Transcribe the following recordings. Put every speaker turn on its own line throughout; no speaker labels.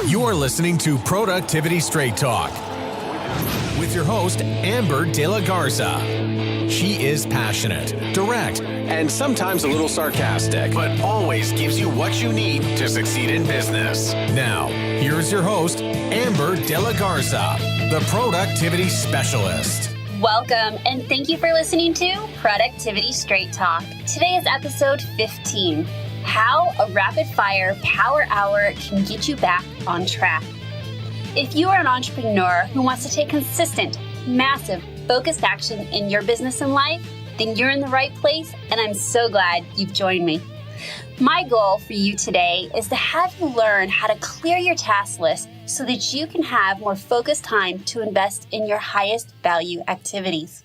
You're listening to Productivity Straight Talk with your host, Amber De La Garza. She is passionate, direct, and sometimes a little sarcastic, but always gives you what you need to succeed in business. Now, here's your host, Amber De La Garza, the Productivity Specialist.
Welcome, and thank you for listening to Productivity Straight Talk. Today is episode 15, How a Rapid-Fire Power Hour Can Get You Back on Track. If you are an entrepreneur who wants to take consistent, massive, focused action in your business and life, then you're in the right place, and I'm so glad you've joined me. My goal for you today is to have you learn how to clear your task list so that you can have more focused time to invest in your highest value activities.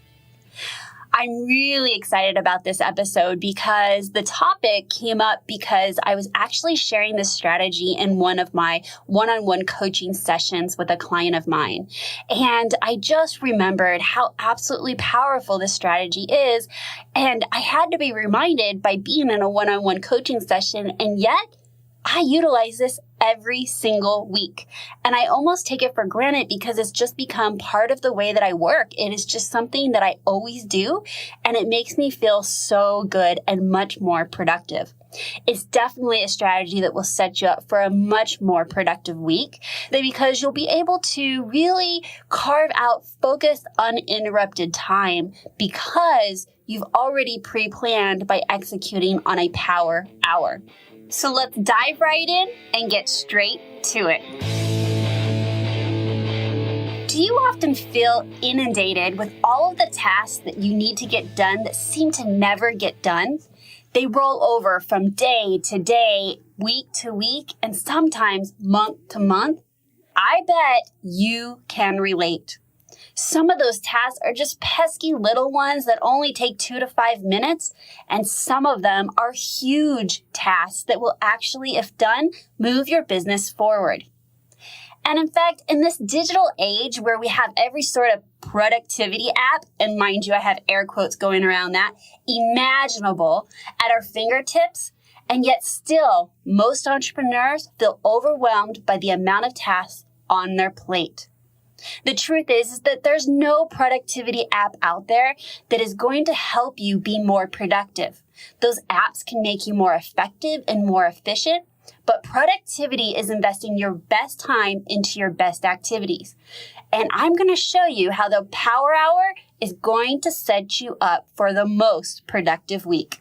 I'm really excited about this episode because the topic came up because I was actually sharing this strategy in one of my one-on-one coaching sessions with a client of mine. And I just remembered how absolutely powerful this strategy is. And I had to be reminded by being in a one-on-one coaching session, and yet I utilize this every single week. And I almost take it for granted because it's just become part of the way that I work. It is just something that I always do, and it makes me feel so good and much more productive. It's definitely a strategy that will set you up for a much more productive week because you'll be able to really carve out focused, uninterrupted time because you've already pre-planned by executing on a power hour. So let's dive right in and get straight to it. Do you often feel inundated with all of the tasks that you need to get done that seem to never get done? They roll over from day to day, week to week, and sometimes month to month. I bet you can relate. Some of those tasks are just pesky little ones that only take 2 to 5 minutes, and some of them are huge tasks that will actually, if done, move your business forward. And in fact, in this digital age where we have every sort of productivity app, and mind you, I have air quotes going around that, imaginable at our fingertips, and yet still, most entrepreneurs feel overwhelmed by the amount of tasks on their plate. The truth is that there's no productivity app out there that is going to help you be more productive. Those apps can make you more effective and more efficient, but productivity is investing your best time into your best activities. And I'm going to show you how the Power Hour is going to set you up for the most productive week.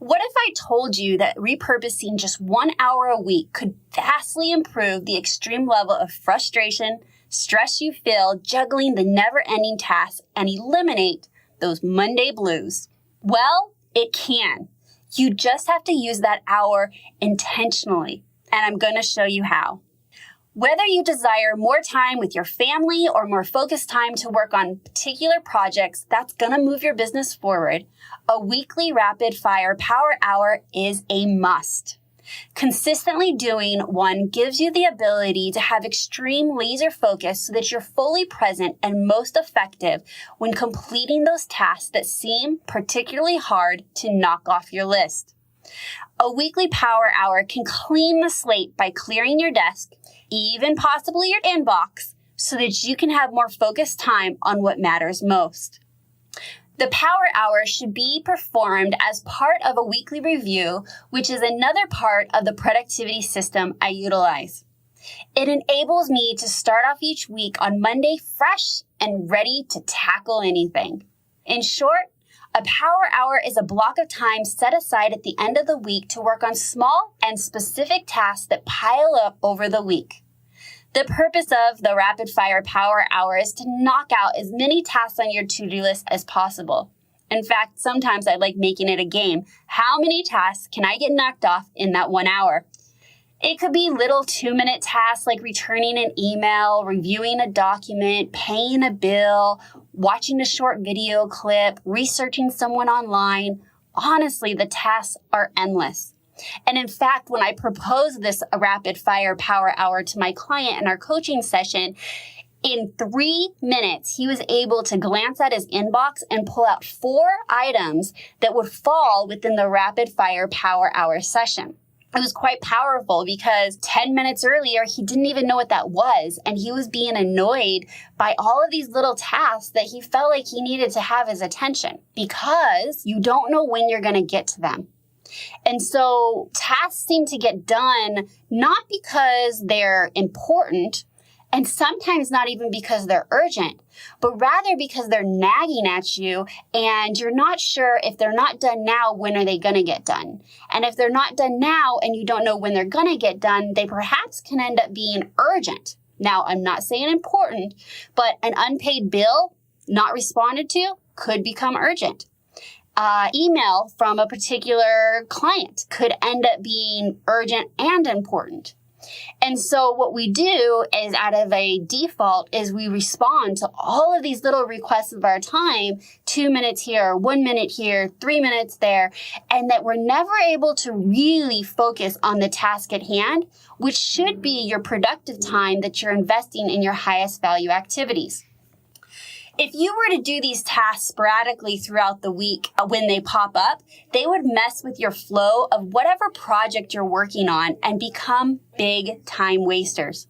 What if I told you that repurposing just 1 hour a week could vastly improve the extreme level of frustration, stress you feel juggling the never-ending tasks, and eliminate those Monday blues? Well, it can. You just have to use that hour intentionally, and I'm going to show you how. Whether you desire more time with your family or more focused time to work on particular projects that's going to move your business forward, a weekly rapid-fire power hour is a must. Consistently doing one gives you the ability to have extreme laser focus so that you're fully present and most effective when completing those tasks that seem particularly hard to knock off your list. A weekly power hour can clean the slate by clearing your desk, even possibly your inbox, so that you can have more focused time on what matters most. The Power Hour should be performed as part of a weekly review, which is another part of the productivity system I utilize. It enables me to start off each week on Monday fresh and ready to tackle anything. In short, a Power Hour is a block of time set aside at the end of the week to work on small and specific tasks that pile up over the week. The purpose of the Rapid Fire Power Hour is to knock out as many tasks on your to-do list as possible. In fact, sometimes I like making it a game. How many tasks can I get knocked off in that 1 hour? It could be little 2-minute tasks like returning an email, reviewing a document, paying a bill, watching a short video clip, researching someone online. Honestly, the tasks are endless. And in fact, when I proposed this rapid fire power hour to my client in our coaching session, in 3 minutes, he was able to glance at his inbox and pull out 4 items that would fall within the rapid fire power hour session. It was quite powerful because 10 minutes earlier, he didn't even know what that was. And he was being annoyed by all of these little tasks that he felt like he needed to have his attention because you don't know when you're going to get to them. And so tasks seem to get done not because they're important, and sometimes not even because they're urgent, but rather because they're nagging at you and you're not sure if they're not done now, when are they going to get done? And if they're not done now and you don't know when they're going to get done, they perhaps can end up being urgent. Now, I'm not saying important, but an unpaid bill not responded to could become urgent. Email from a particular client could end up being urgent and important. And so what we do is, out of a default, is we respond to all of these little requests of our time, 2 minutes here, 1 minute here, 3 minutes there, and that we're never able to really focus on the task at hand, which should be your productive time that you're investing in your highest value activities. If you were to do these tasks sporadically throughout the week when they pop up, they would mess with your flow of whatever project you're working on and become big time wasters.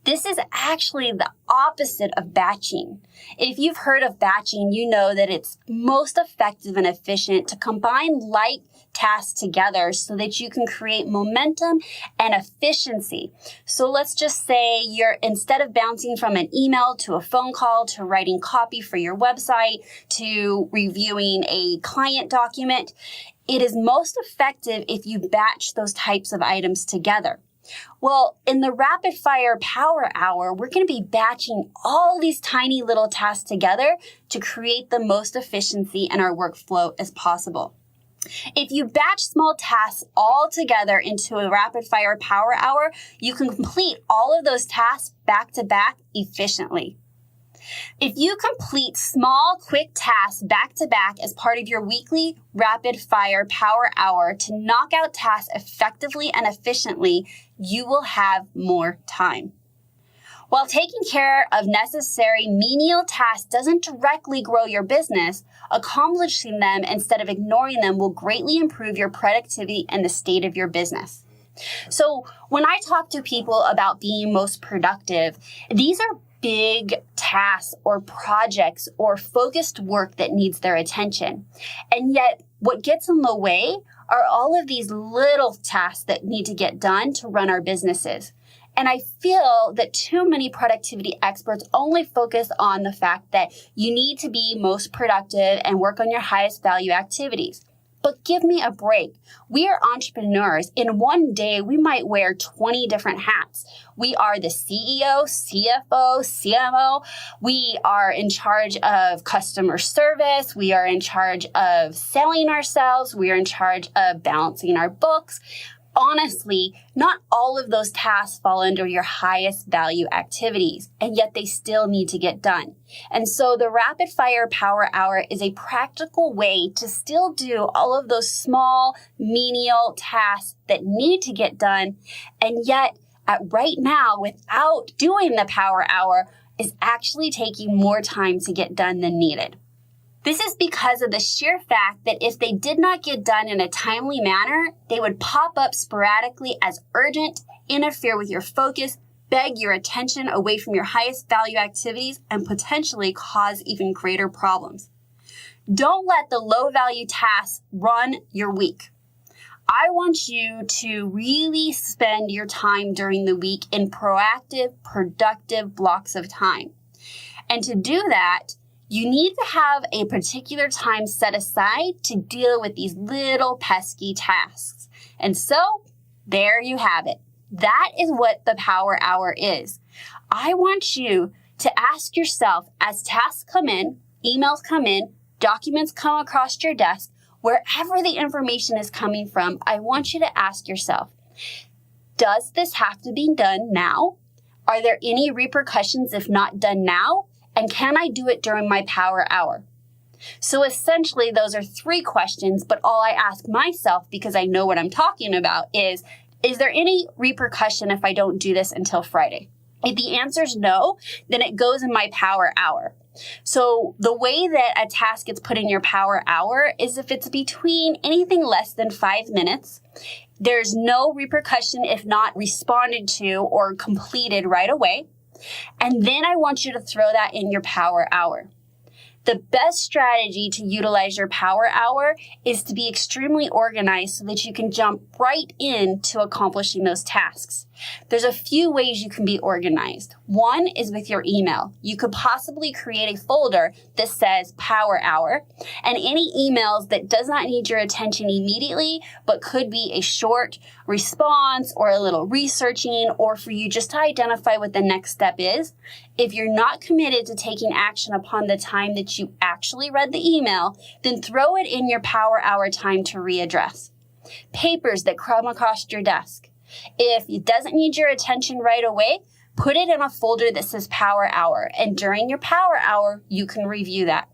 This is actually the opposite of batching. If you've heard of batching, you know that it's most effective and efficient to combine like tasks together so that you can create momentum and efficiency. So let's just say instead of bouncing from an email to a phone call to writing copy for your website to reviewing a client document, it is most effective if you batch those types of items together. Well, in the Rapid Fire Power Hour, we're going to be batching all these tiny little tasks together to create the most efficiency in our workflow as possible. If you batch small tasks all together into a Rapid Fire Power Hour, you can complete all of those tasks back to back efficiently. If you complete small, quick tasks back to back as part of your weekly Rapid Fire Power Hour to knock out tasks effectively and efficiently, you will have more time. While taking care of necessary menial tasks doesn't directly grow your business, accomplishing them instead of ignoring them will greatly improve your productivity and the state of your business. So when I talk to people about being most productive, these are big tasks or projects or focused work that needs their attention. And yet what gets in the way are all of these little tasks that need to get done to run our businesses. And I feel that too many productivity experts only focus on the fact that you need to be most productive and work on your highest value activities. But give me a break. We are entrepreneurs. In one day, we might wear 20 different hats. We are the CEO, CFO, CMO. We are in charge of customer service. We are in charge of selling ourselves. We are in charge of balancing our books. Honestly, not all of those tasks fall under your highest value activities, and yet they still need to get done. And so the Rapid Fire Power Hour is a practical way to still do all of those small, menial tasks that need to get done, and yet right now, without doing the Power Hour, is actually taking more time to get done than needed. This is because of the sheer fact that if they did not get done in a timely manner, they would pop up sporadically as urgent, interfere with your focus, beg your attention away from your highest value activities, and potentially cause even greater problems. Don't let the low value tasks run your week. I want you to really spend your time during the week in proactive, productive blocks of time. And to do that, you need to have a particular time set aside to deal with these little pesky tasks. And so, there you have it. That is what the Power Hour is. I want you to ask yourself, as tasks come in, emails come in, documents come across your desk, wherever the information is coming from, I want you to ask yourself, does this have to be done now? Are there any repercussions if not done now? And can I do it during my Power Hour? So essentially, those are 3 questions, but all I ask myself, because I know what I'm talking about, is there any repercussion if I don't do this until Friday? If the answer is no, then it goes in my Power Hour. So the way that a task gets put in your Power Hour is if it's between anything less than 5 minutes, There's no repercussion if not responded to or completed right away. And then I want you to throw that in your power hour. The best strategy to utilize your power hour is to be extremely organized so that you can jump right into accomplishing those tasks. There's a few ways you can be organized. One is with your email. You could possibly create a folder that says power hour, and any emails that does not need your attention immediately, but could be a short response or a little researching, or for you just to identify what the next step is. If you're not committed to taking action upon the time that you actually read the email, then throw it in your power hour time to readdress. Papers that come across your desk. If it doesn't need your attention right away, put it in a folder that says power hour, and during your power hour, you can review that.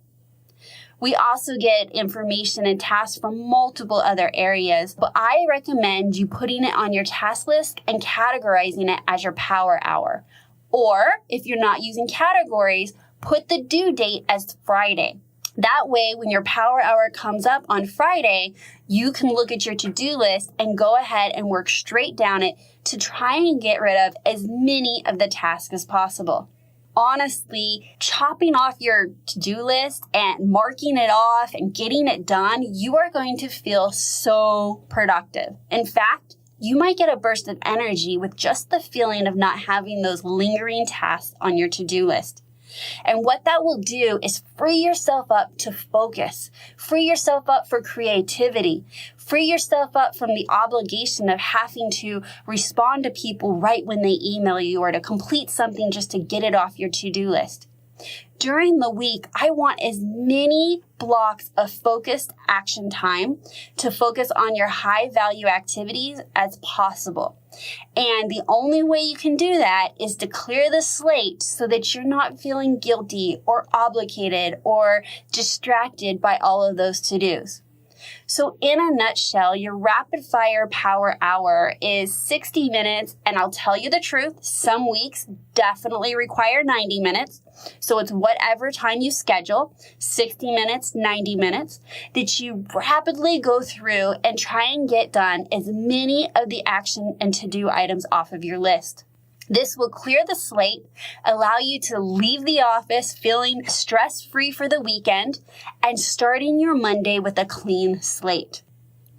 We also get information and tasks from multiple other areas, but I recommend you putting it on your task list and categorizing it as your power hour. Or if you're not using categories, put the due date as Friday. That way, when your power hour comes up on Friday, you can look at your to-do list and go ahead and work straight down it to try and get rid of as many of the tasks as possible. Honestly, chopping off your to-do list and marking it off and getting it done, you are going to feel so productive. In fact, you might get a burst of energy with just the feeling of not having those lingering tasks on your to-do list. And what that will do is free yourself up to focus, free yourself up for creativity, free yourself up from the obligation of having to respond to people right when they email you or to complete something just to get it off your to-do list. During the week, I want as many blocks of focused action time to focus on your high value activities as possible. And the only way you can do that is to clear the slate so that you're not feeling guilty or obligated or distracted by all of those to-dos. So in a nutshell, your rapid fire power hour is 60 minutes. And I'll tell you the truth, some weeks definitely require 90 minutes. So it's whatever time you schedule, 60 minutes, 90 minutes, that you rapidly go through and try and get done as many of the action and to-do items off of your list. This will clear the slate, allow you to leave the office feeling stress-free for the weekend, and starting your Monday with a clean slate.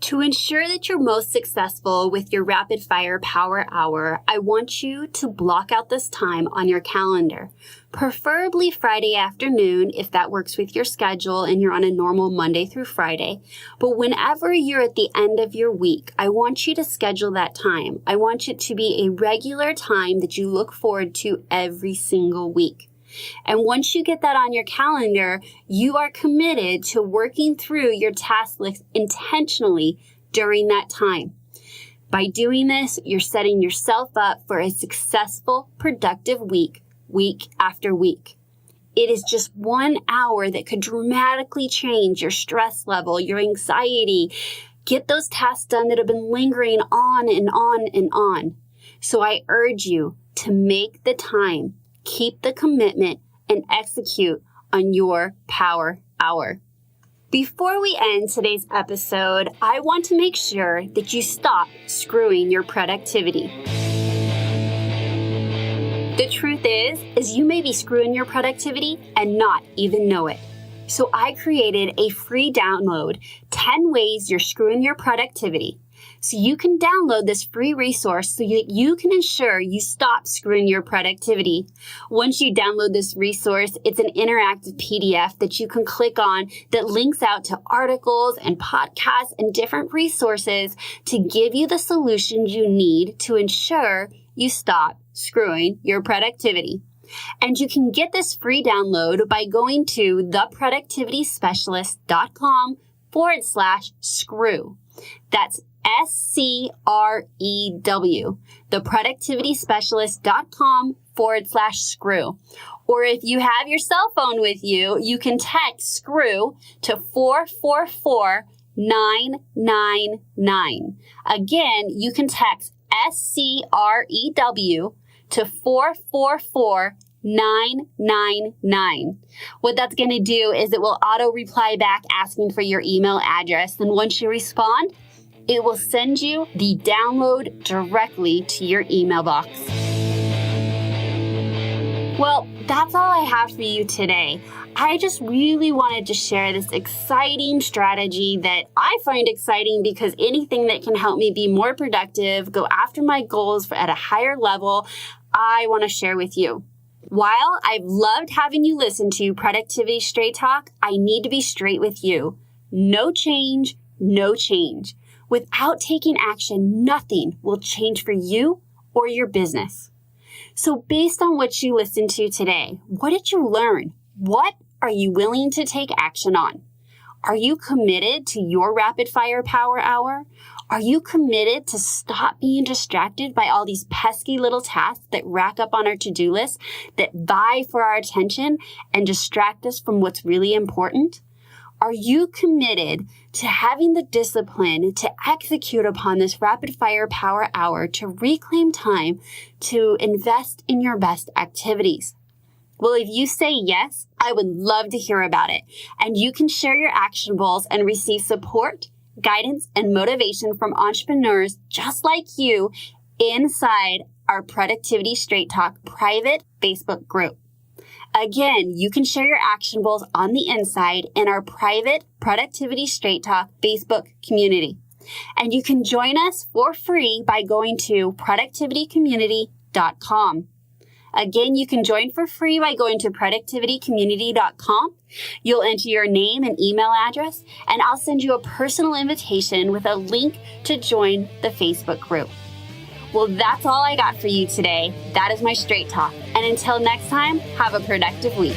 To ensure that you're most successful with your rapid fire power hour, I want you to block out this time on your calendar, preferably Friday afternoon if that works with your schedule and you're on a normal Monday through Friday. But whenever you're at the end of your week, I want you to schedule that time. I want it to be a regular time that you look forward to every single week. And once you get that on your calendar, you are committed to working through your task list intentionally during that time. By doing this, you're setting yourself up for a successful, productive week, week after week. It is just 1 hour that could dramatically change your stress level, your anxiety, get those tasks done that have been lingering on and on and on. So I urge you to make the time, keep the commitment, and execute on your power hour. Before we end today's episode, I want to make sure that you stop screwing your productivity. The truth is you may be screwing your productivity and not even know it. So I created a free download, 10 ways you're screwing your productivity. So you can download this free resource so that you can ensure you stop screwing your productivity. Once you download this resource, it's an interactive PDF that you can click on that links out to articles and podcasts and different resources to give you the solutions you need to ensure you stop screwing your productivity. And you can get this free download by going to theproductivityspecialist.com/screw. That's SCREW, theproductivityspecialist.com/screw. Or if you have your cell phone with you, you can text screw to 444-999. Again, you can text SCREW to 444-999. What that's going to do is it will auto reply back asking for your email address. And once you respond, It will send you the download directly to your email box. Well, that's all I have for you today. I just really wanted to share this exciting strategy that I find exciting because anything that can help me be more productive, go after my goals at a higher level, I want to share with you. While I've loved having you listen to Productivity Straight Talk, I need to be straight with you. No change, no change. Without taking action, nothing will change for you or your business. So based on what you listened to today, what did you learn? What are you willing to take action on? Are you committed to your rapid fire power hour? Are you committed to stop being distracted by all these pesky little tasks that rack up on our to-do list that vie for our attention and distract us from what's really important? Are you committed to having the discipline to execute upon this rapid fire power hour to reclaim time to invest in your best activities? Well, if you say yes, I would love to hear about it. And you can share your actionables and receive support, guidance, and motivation from entrepreneurs just like you inside our Productivity Straight Talk private Facebook group. Again, you can share your actionables on the inside in our private Productivity Straight Talk Facebook community. And you can join us for free by going to productivitycommunity.com. Again, you can join for free by going to productivitycommunity.com. You'll enter your name and email address, and I'll send you a personal invitation with a link to join the Facebook group. Well, that's all I got for you today. That is my straight talk. And until next time, have a productive week.